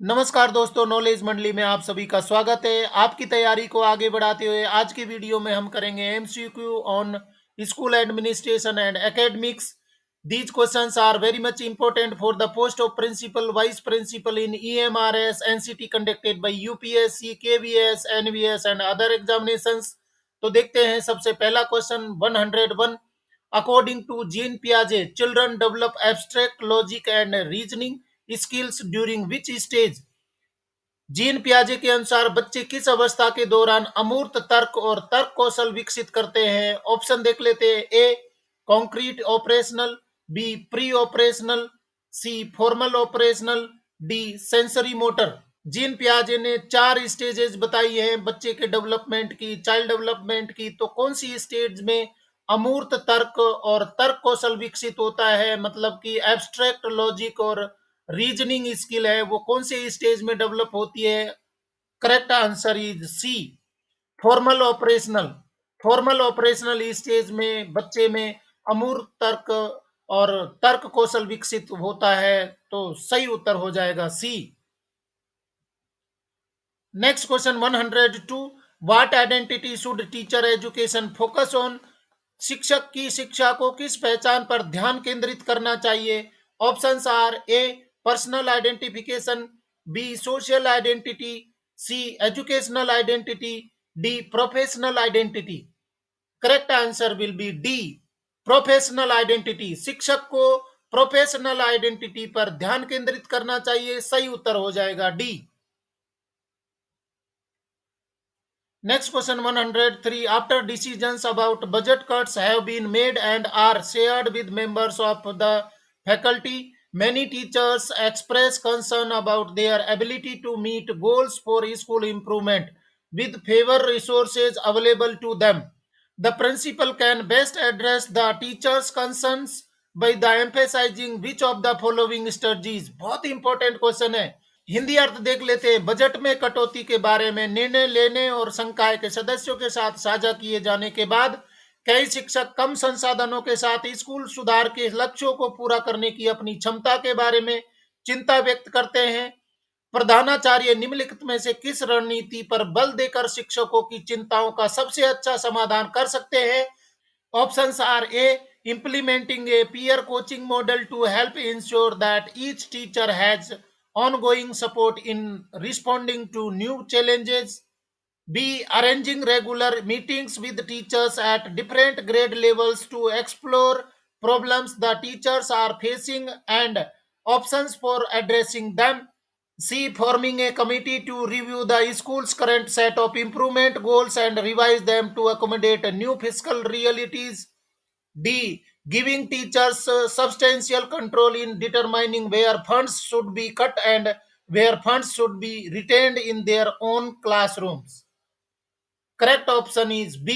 नमस्कार दोस्तों, नॉलेज मंडली में आप सभी का स्वागत है। आपकी तैयारी को आगे बढ़ाते हुए आज की वीडियो में हम करेंगे MCQ on school administration and academics. These questions are very much important for the post of principal, vice principal in EMRS NCT conducted by UPSC, KVS, NVS and other examinations. तो देखते हैं सबसे पहला question 101। According to Jean पियाजे, children develop abstract logic and reasoning skills during which stage? Jean पियाजे के अनुसार बच्चे किस अवस्था के दौरान अमूर्त तर्क और तर्क कौशल विकसित करते हैं? ऑप्शन देख लेते हैं। A concrete operational, B pre operational, C formal operational, D sensory motor. Jean पियाजे ने 4 स्टेजेस बताई हैं बच्चे के डेवलपमेंट की, चाइल्ड डेवलपमेंट की। तो कौन सी स्टेज में अमूर्त तर्क और तर्क कौशल विकसित होता है, मतलब कि एब्स्ट्रैक्ट लॉजिक और रीजनिंग स्किल है, वो कौन से स्टेज में डेवलप होती है? Correct answer is C, formal operational. Formal operational stage में बच्चे में अमूर्त तर्क और तर्क कौशल विकसित होता है। तो सही उत्तर हो जाएगा C. Next question 102। What identity should teacher education focus on? शिक्षक की शिक्षा को किस पहचान पर ध्यान केंद्रित करना चाहिए? Options are A personal identification, B social identity, C educational identity, D professional identity. Correct answer will be D, professional identity. शिक्षक को प्रोफेशनल आइडेंटिटी पर ध्यान केंद्रित करना चाहिए। सही उत्तर हो जाएगा D. Next question 103. After decisions about budget cuts have been made and are shared with members of the faculty, many teachers express concern about their ability to meet goals for school improvement with fewer resources available to them. The principal can best address the teachers' concerns by the emphasizing which of the following strategies. बहुत important question है। हिंदी अर्थ देख लेते हैं। Budget में कटौती के बारे में निर्णय लेने और संकाय के सदस्यों के साथ साझा किए जाने के बाद कई शिक्षक कम संसाधनों के साथ स्कूल सुधार के लक्ष्यों को पूरा करने की अपनी क्षमता के बारे में चिंता व्यक्त करते हैं। प्रधानाचार्य निम्नलिखित में से किस रणनीति पर बल देकर शिक्षकों की चिंताओं का सबसे अच्छा समाधान कर सकते हैं? Options are A. Implementing a peer coaching model to help ensure that each teacher has ongoing support in responding to new challenges. B. Arranging regular meetings with teachers at different grade levels to explore problems the teachers are facing and options for addressing them. C. Forming a committee to review the school's current set of improvement goals and revise them to accommodate new fiscal realities. D. Giving teachers substantial control in determining where funds should be cut and where funds should be retained in their own classrooms. Correct option is B.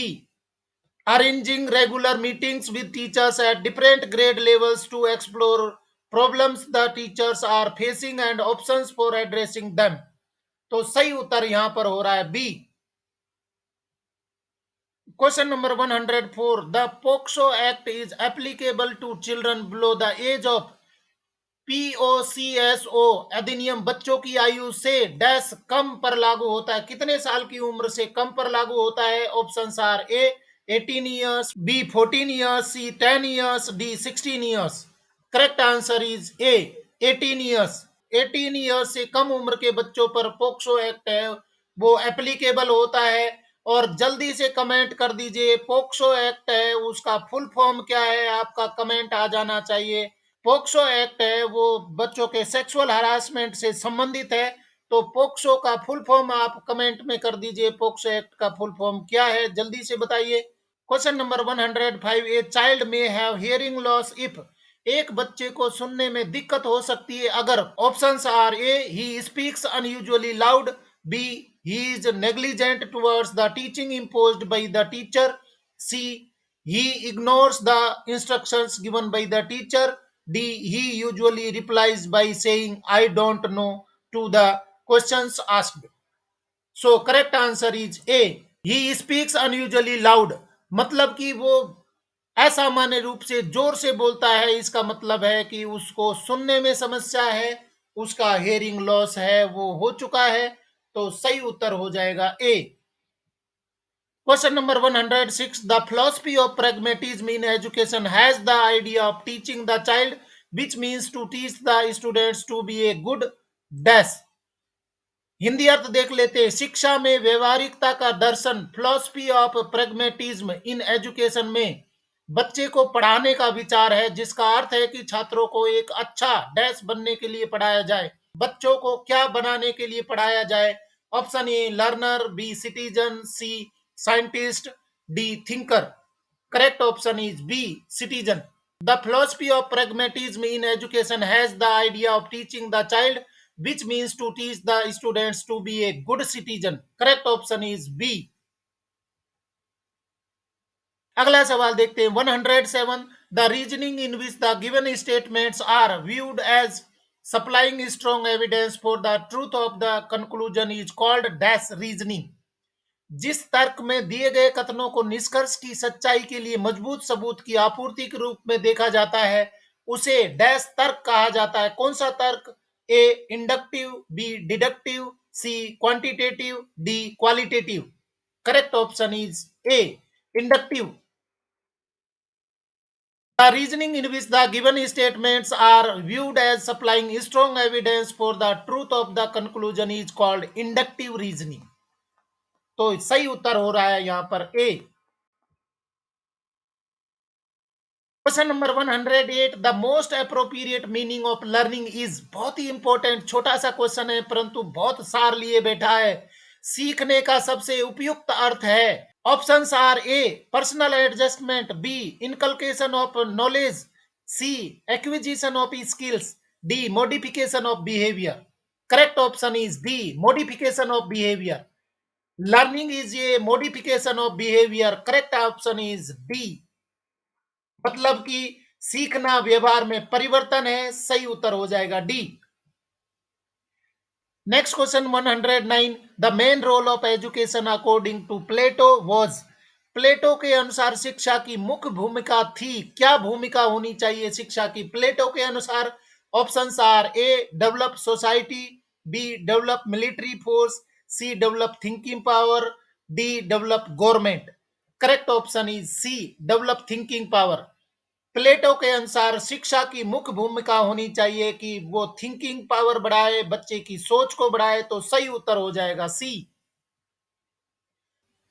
Arranging regular meetings with teachers at different grade levels to explore problems the teachers are facing and options for addressing them. तो सही उत्तर यहां पर हो रहा है B. Question number 104. The POCSO Act is applicable to children below the age of POCSO अधिनियम बच्चों की आयु से डैश कम पर लागू होता है। कितने साल की उम्र से कम पर लागू होता है? Option are A 18 years, B 14 years, C 10 years, D 16 years. Correct answer is A 18 years. 18 years से कम उम्र के बच्चों पर पोक्सो एक्ट है वो एप्लीकेबल होता है। और जल्दी से कमेंट कर दीजिए, पोक्सो एक्ट है उसका फुल फॉर्म क्या है? आपका कमेंट आ जाना चाहिए। पोक्सो एक्ट है वो बच्चों के सेक्सुअल हरासमेंट से संबंधित है। तो पोक्सो का फुल फॉर्म आप कमेंट में कर दीजिए। पोक्सो एक्ट का फुल फॉर्म क्या है, जल्दी से बताइए। Question number 105। ए चाइल्ड में हैव हियरिंग लॉस इफ? एक बच्चे को सुनने में दिक्कत हो सकती है अगर options are A he speaks unusually loud, B he is negligent towards the teaching imposed by the teacher, C he ignores the instructions given by the teacher, D he usually replies by saying I don't know to the questions asked. So correct answer is A he speaks unusually loud. मतलब कि वो असामान्य रूप से जोर से बोलता है। इसका मतलब है कि उसको सुनने में समस्या है उसका हेयरिंग लॉस है वो हो चुका है, तो सही उत्तर हो जाएगा A. Question number 106, the philosophy of pragmatism in education has the idea of teaching the child, which means to teach the students to be a good dash। Hindi अर्थ देख लेते हैं। शिक्षा में व्यवहारिकता का दर्शन, philosophy of pragmatism in education में बच्चे को पढ़ाने का विचार है, जिसका अर्थ है कि छात्रों को एक अच्छा डैश बनने के लिए पढ़ाया जाए। बच्चों को क्या बनाने के लिए पढ़ाया जाए? Option A learner, B citizen, C scientist, D thinker. Correct option is B citizen. The philosophy of pragmatism in education has the idea of teaching the child, which means to teach the students to be a good citizen। Correct option is B। अगला सवाल देखते हैं 107, the reasoning in which the given statements are viewed as supplying strong evidence for the truth of the conclusion is called dash reasoning। जिस तर्क में दिए गए कथनों को निष्कर्ष की सच्चाई के लिए मजबूत सबूत की आपूर्ति के रूप में देखा जाता है, उसे डैश तर्क कहा जाता है। कौन सा तर्क? A inductive, B deductive, C quantitative, D qualitative. Correct option is A inductive. The reasoning in which the given statements are viewed as supplying strong evidence for the truth of the conclusion is called inductive reasoning। तो सही उत्तर हो रहा है यहां पर A. Question number 108, the most appropriate meaning of learning is, बहुत ही इंपॉर्टेंट छोटा सा क्वेश्चन है परंतु बहुत सार लिए बैठा है। सीखने का सबसे उपयुक्त अर्थ है। Options are A personal adjustment, B inculcation of knowledge, C acquisition of skills, D modification of behaviour. Correct option is D modification of behaviour. Learning is a modification of behaviour. Correct option is D. मतलब कि सीखना व्यवहार में परिवर्तन है, सही उत्तर हो जाएगा D. Next question 109, the main role of education according to Plato was, Plato के अनुसार शिक्षा की मुख्य भूमिका थी। क्या भूमिका होनी चाहिए शिक्षा की प्लेटो के अनुसार? Options are A develop society, B develop military force, C develop thinking power, D develop government. Correct option is C develop thinking power. Plato के अनुसार शिक्षा की मुख्य भूमिका होनी चाहिए कि वो थिंकिंग पावर बढ़ाए, बच्चे की सोच को बढ़ाए, तो सही उत्तर हो जाएगा C.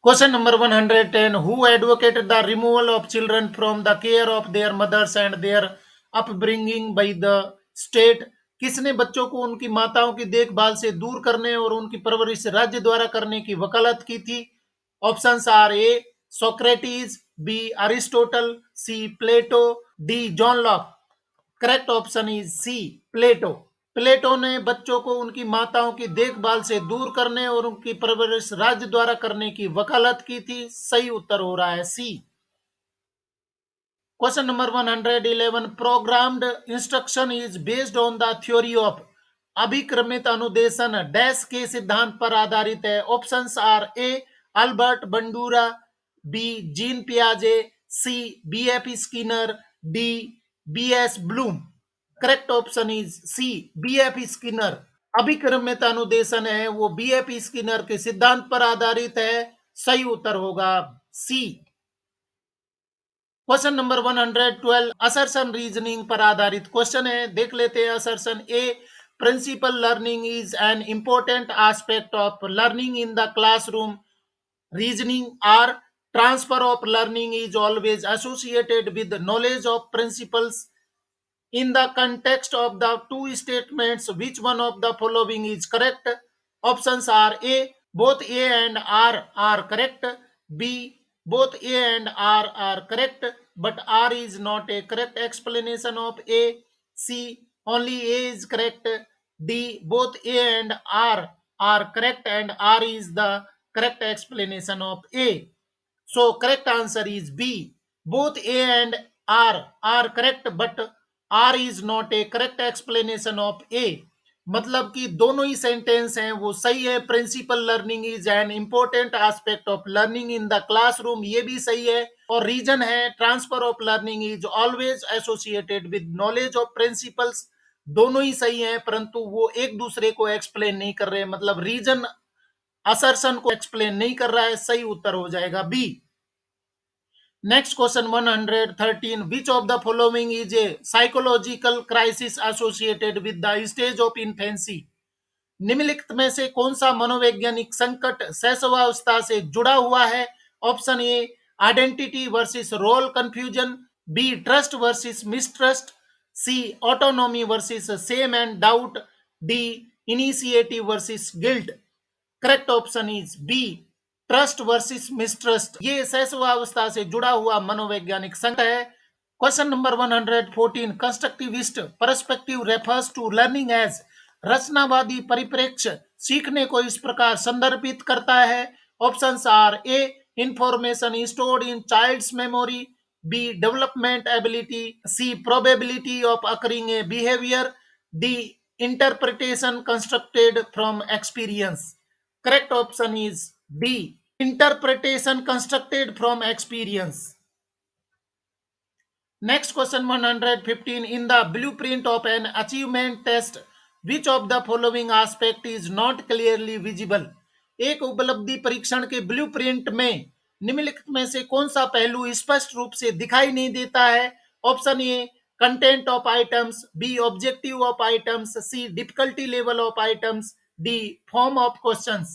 Question number 110, who advocated the removal of children from the care of their mothers and their upbringing by the state, किसने बच्चों को उनकी माताओं की देखभाल से दूर करने और उनकी परवरिश राज्य द्वारा करने की वकालत की थी? Options are A Socrates, B Aristotle, C Plato, D John Locke. Correct option is C Plato. Plato ने बच्चों को उनकी माताओं की देखभाल से दूर करने और उनकी परवरिश राज्य द्वारा करने की वकालत की थी। सही उत्तर हो रहा है C. Question number 111, programmed instruction is based on the theory of, अभिक्रमित अनुदेशन डैश के सिद्धांत पर आधारित है। Options are A Albert Bandura, B Jean पियाजे, C B F Skinner, D B S Bloom. Correct option is C B F Skinner. अभिक्रमित अनुदेशन है वो बी एफ स्किनर के सिद्धांत पर आधारित है। सही उत्तर होगा C. Question number 112, assertion reasoning पर आधारित क्वेश्चन है, देख लेते हैं assertion A principle learning is an important aspect of learning in the classroom, reasoning R transfer of learning is always associated with knowledge of principles. In the context of the two statements, which one of the following is correct? Options are A, both A and R are correct. B, both A and R are correct, but R is not a correct explanation of A. C, only A is correct. D, both A and R are correct and R is the correct explanation of A. So correct answer is B. Both A and R are correct, but R is not a correct explanation of A। मतलब कि दोनों ही sentence हैं वो सही है। Principle learning is an important aspect of learning in the classroom, ये भी सही है। और रीजन है transfer of learning is always associated with knowledge of principles, दोनों ही सही हैं, परंतु वो एक दूसरे को एक्सप्लेन नहीं कर रहे, मतलब रीजन असर्शन को एक्सप्लेन नहीं कर रहा है। सही उत्तर हो जाएगा B. Next question 113, which of the following is a psychological crisis associated with the stage of infancy. निम्नलिखित में से कौन सा मनोवैज्ञानिक संकट शैशवावस्था से जुड़ा हुआ है? Option A identity versus role confusion, B trust versus mistrust, C autonomy versus shame and doubt, D initiative versus guilt. Correct option is B trust versus mistrust. ये शैशवावस्था से जुड़ा हुआ मनोवैज्ञानिक संकट है। Question number 114, constructivist perspective refers to learning as. रचनावादी परिप्रेक्ष्य सीखने को इस प्रकार संदर्भित करता है। Options are A information stored in child's memory, B development ability, C probability of occurring A behaviour, D interpretation constructed from experience. Correct option is D. Interpretation constructed from experience. Next question 115. In the blueprint of an achievement test, which of the following aspect is not clearly visible? एक उपलब्धि परीक्षण के blueprint में निम्नलिखित में से कौन सा पहलू स्पष्ट रूप से दिखाई नहीं देता है? Option A content of items, B objective of items, C difficulty level of items, D form of questions.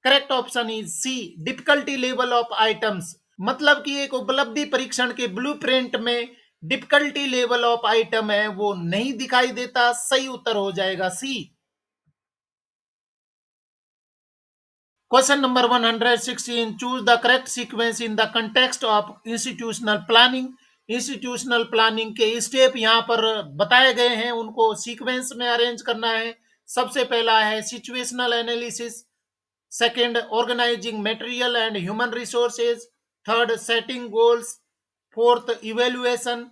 Correct option is C difficulty level of items. मतलब कि एक उपलब्धि परीक्षण के ब्लूप्रिंट में डिफिकल्टी लेवल ऑफ आइटम है वो नहीं दिखाई देता। सही उत्तर हो जाएगा C. Question number 116, choose the correct sequence in the context of institutional planning. Institutional planning के स्टेप यहाँ पर बताए गए हैं, उनको सीक्वेंस में अरेंज करना है। सबसे पहला है situational analysis, second organising material and human resources, third setting goals, fourth evaluation,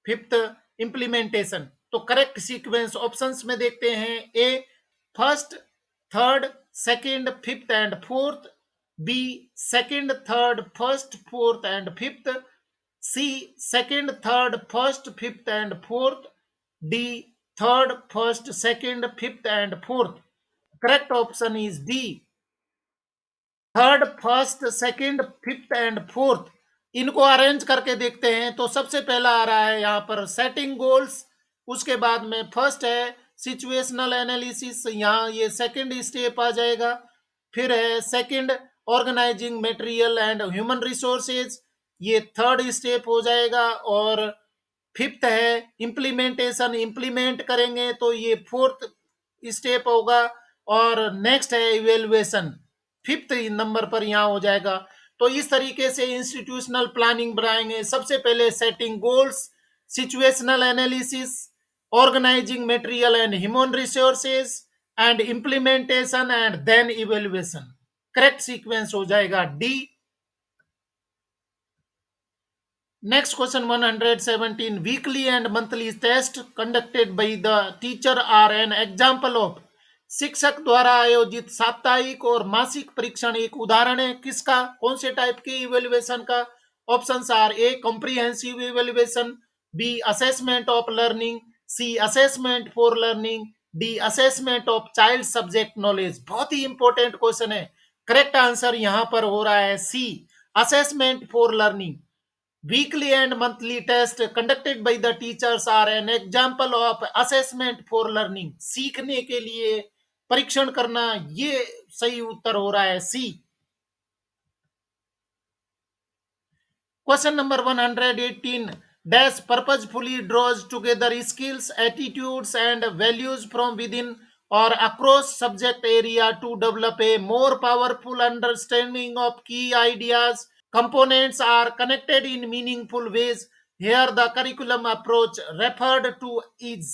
fifth implementation. तो करेक्ट सीक्वेंस ऑप्शंस में देखते हैं। A first, third, second, fifth and fourth, B second, third, first, fourth and fifth, C second, third, first, fifth and fourth, D third, first, second, fifth and fourth. Correct option is D third, first, second, fifth and fourth. इनको arrange करके देखते हैं तो सबसे पहला आ रहा है यहाँ पर सेटिंग गोल्स, उसके बाद में फर्स्ट है सिचुएशनल एनालिसिस, यहाँ ये सेकंड स्टेप आ जाएगा। फिर है second organising material and human resources, ये थर्ड स्टेप हो जाएगा। और फिफ्थ है इम्प्लीमेंटेशन, इम्प्लीमेंट करेंगे तो ये फोर्थ स्टेप होगा। और नेक्स्ट है इवेल्युएशन, फिफ्थ नंबर पर यहाँ हो जाएगा। तो इस तरीके से इंस्टीट्यूशनल प्लानिंग बनाएंगे। सबसे पहले setting goals, situational analysis, organising material and human resources and implementation and then evaluation. Correct sequence हो जाएगा D. Next question 117, weekly and monthly test conducted by the teacher are an example of। शिक्षक द्वारा आयोजित साप्ताहिक और मासिक परीक्षण एक उदाहरण है किसका? कौन से टाइप के इवेल्युएशन का? Options are A comprehensive evaluation, B assessment of learning, C assessment for learning, D assessment of child subject knowledge. बहुत ही इंपॉर्टेंट क्वेश्चन है। करेक्ट आंसर यहां पर हो रहा है C assessment for learning. Weekly and monthly tests conducted by the teachers are an example of assessment for learning। सीखने के लिए परीक्षण करना, ये सही उत्तर हो रहा है C. Question number 118, dash purposefully draws together skills, attitudes and values from within or across subject area to develop a more powerful understanding of key ideas। Components are connected in meaningful ways। Here the curriculum approach referred to is।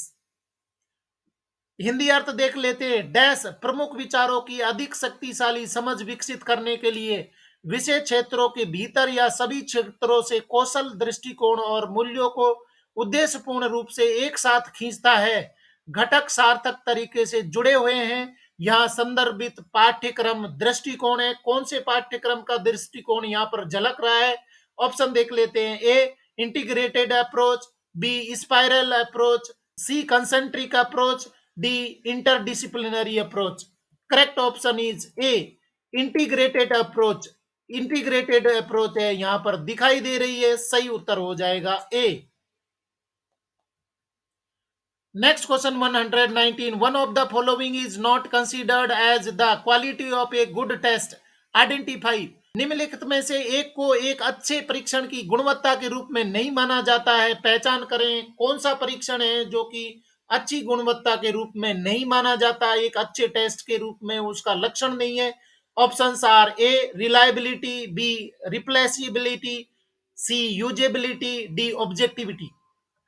Hindi अर्थ देख लेते हैं। Dash प्रमुख विचारों की अधिक शक्तिशाली समझ विकसित करने के लिए विशेष क्षेत्रों के भीतर या सभी क्षेत्रों से कौशल, दृष्टिकोण और मूल्यों को उद्देश्यपूर्ण रूप से एक साथ खींचता है। घटक सार्थक तरीके से जुड़े हुए हैं। यहाँ संदर्भित पाठ्यक्रम दृष्टिकोण है। कौन से पाठ्यक्रम का दृष्टिकोण यहाँ पर झलक रहा है? ऑप्शन देख लेते हैं। A integrated approach, B spiral approach, C. Concentric approach. D. Interdisciplinary approach. Correct option is A. Integrated approach. Integrated approach है यहां पर दिखाई दे रही है, सही उत्तर हो जाएगा ए। Next question 119. One of the following is not considered as the quality of a good test. Identify. निम्नलिखित में से एक को एक अच्छे परीक्षण की गुणवत्ता के रूप में नहीं माना जाता है, पहचान करें कौन सा परीक्षण है जो कि अच्छी गुणवत्ता के रूप में नहीं माना जाता, एक अच्छे टेस्ट के रूप में उसका लक्षण नहीं है। Options are A reliability, B replaceability, C usability, D objectivity.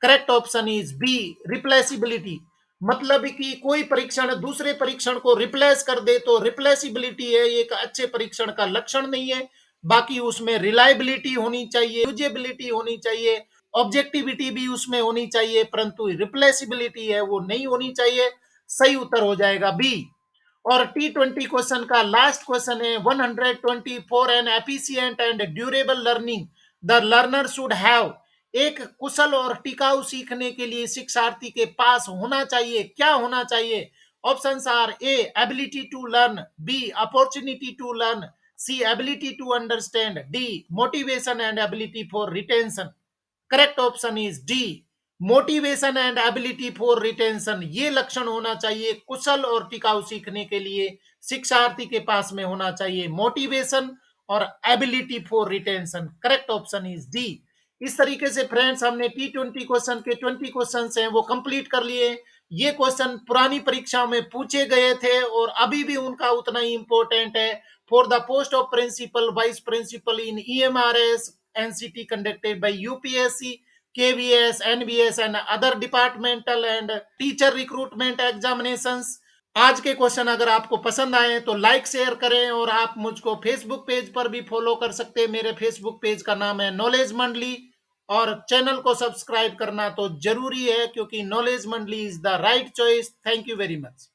Correct option is B replaceability. मतलब कि कोई परीक्षण दूसरे परीक्षण को रिप्लेस कर दे तो रिप्लेसिबिलिटी है, एक अच्छे परीक्षण का लक्षण नहीं है। बाकी उसमें रिलायबिलिटी होनी चाहिए, यूजेबिलिटी होनी चाहिए, ऑब्जेक्टिविटी भी उसमें होनी चाहिए, परंतु रिप्लेसिबिलिटी है वो नहीं होनी चाहिए। सही उत्तर हो जाएगा बी। और T20 क्वेश्चन का लास्ट क्वेश्चन है 120। For an efficient and durable learning the learner should have. एक कुशल और टिकाऊ सीखने के लिए शिक्षार्थी के पास होना चाहिए, क्या होना चाहिए? Options are A ability to learn, B opportunity to learn, C ability to understand, D motivation and ability for retention. Correct option is D motivation and ability for retention. ये लक्षण होना चाहिए कुशल और टिकाऊ सीखने के लिए शिक्षार्थी के पास में होना चाहिए, मोटिवेशन और ability for retention. Correct option is D. इस तरीके से फ्रेंड्स हमने T20 क्वेश्चन के 20 क्वेश्चन हैं वो कंप्लीट कर लिए। ये क्वेश्चन पुरानी परीक्षाओं में पूछे गए थे और अभी भी उनका उतना ही इंपॉर्टेंट है। For the post of principal vice principal in EMRS NCT conducted by UPSC, KVS, NVS and other departmental and teacher recruitment examinations। आज के क्वेश्चन अगर आपको पसंद आए तो लाइक शेयर करें और आप मुझको फेसबुक पेज पर भी फॉलो कर सकते हैं। मेरे फेसबुक पेज का नाम है नॉलेज मंडली और चैनल को सब्सक्राइब करना तो जरूरी है क्योंकि नॉलेज मंडली is the right choice. Thank you very much.